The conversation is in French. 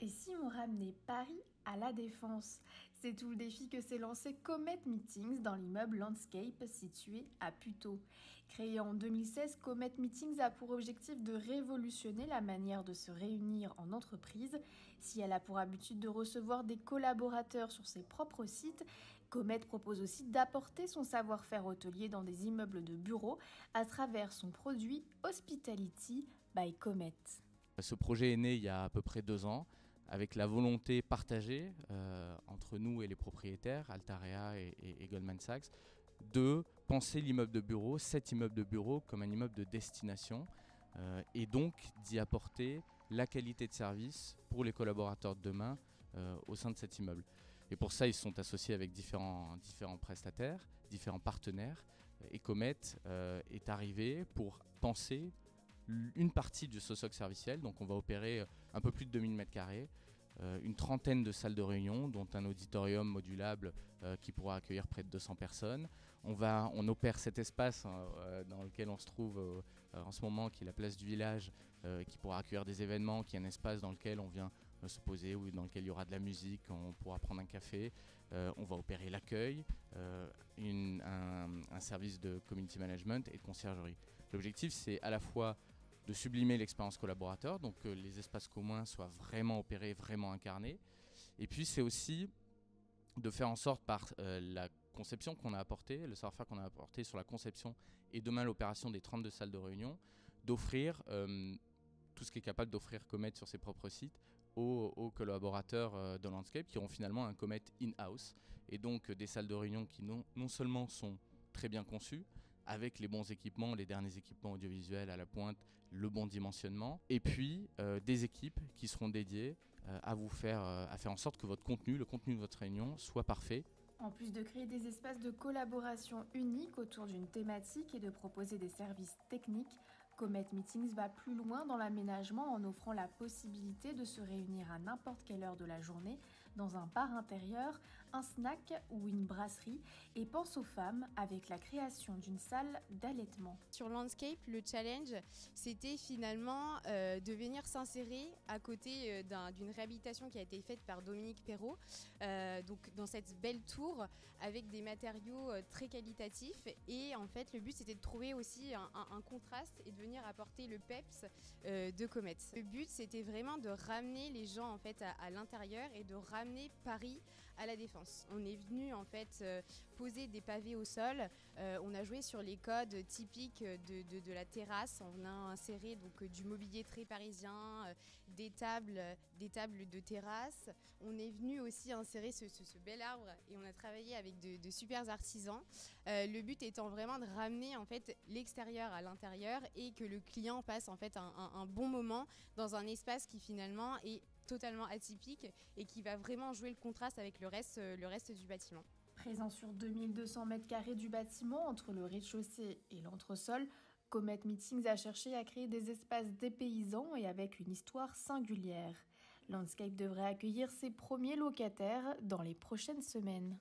Et si on ramenait Paris à la Défense? C'est tout le défi que s'est lancé Comet Meetings dans l'immeuble Landscape situé à Puteaux. Créé en 2016, Comet Meetings a pour objectif de révolutionner la manière de se réunir en entreprise. Si elle a pour habitude de recevoir des collaborateurs sur ses propres sites, Comet propose aussi d'apporter son savoir-faire hôtelier dans des immeubles de bureaux à travers son produit Hospitality by Comet. Ce projet est né il y a à peu près 2 ans avec la volonté partagée entre nous et les propriétaires, Altarea et Goldman Sachs, de penser l'immeuble de bureau, cet immeuble de bureau, comme un immeuble de destination et donc d'y apporter la qualité de service pour les collaborateurs de demain au sein de cet immeuble. Et pour ça, ils se sont associés avec différents prestataires, différents partenaires. Et Comet est arrivé pour penser une partie du socle serviciel, donc on va opérer un peu plus de 2000 m², une trentaine de salles de réunion, dont un auditorium modulable qui pourra accueillir près de 200 personnes. On opère cet espace dans lequel on se trouve en ce moment, qui est la place du village, qui pourra accueillir des événements, qui est un espace dans lequel on vient se poser, ou dans lequel il y aura de la musique, on pourra prendre un café. On va opérer l'accueil, un service de community management et de conciergerie. L'objectif, c'est à la fois de sublimer l'expérience collaborateur, donc que les espaces communs soient vraiment opérés, vraiment incarnés. Et puis c'est aussi de faire en sorte par la conception qu'on a apportée, le savoir-faire qu'on a apporté sur la conception et demain l'opération des 32 salles de réunion, d'offrir tout ce qu'est capable d'offrir Comet sur ses propres sites aux collaborateurs de Landscape qui auront finalement un Comet in-house et donc des salles de réunion qui non seulement sont très bien conçues, avec les bons équipements, les derniers équipements audiovisuels à la pointe, le bon dimensionnement, et puis des équipes qui seront dédiées à faire en sorte que votre contenu, le contenu de votre réunion, soit parfait. En plus de créer des espaces de collaboration uniques autour d'une thématique et de proposer des services techniques, Comet Meetings va plus loin dans l'aménagement en offrant la possibilité de se réunir à n'importe quelle heure de la journée dans un bar intérieur, un snack ou une brasserie et pense aux femmes avec la création d'une salle d'allaitement. Sur Landscape, le challenge, c'était finalement de venir s'insérer à côté d'une réhabilitation qui a été faite par Dominique Perrault, donc dans cette belle tour avec des matériaux très qualitatifs. Et en fait, le but, c'était de trouver aussi un contraste et de venir apporter le peps de Comet. Le but, c'était vraiment de ramener les gens en fait à l'intérieur et de ramener Paris à la Défense. On est venu en fait poser des pavés au sol. On a joué sur les codes typiques de la terrasse. On a inséré donc du mobilier très parisien, des tables de terrasse. On est venu aussi insérer ce bel arbre et on a travaillé avec de super artisans. Le but étant vraiment de ramener en fait l'extérieur à l'intérieur et que le client passe en fait un bon moment dans un espace qui finalement est totalement atypique et qui va vraiment jouer le contraste avec le reste du bâtiment. Présent sur 2200 m² du bâtiment entre le rez-de-chaussée et l'entresol, Comet Meetings a cherché à créer des espaces dépaysants et avec une histoire singulière. Landscape devrait accueillir ses premiers locataires dans les prochaines semaines.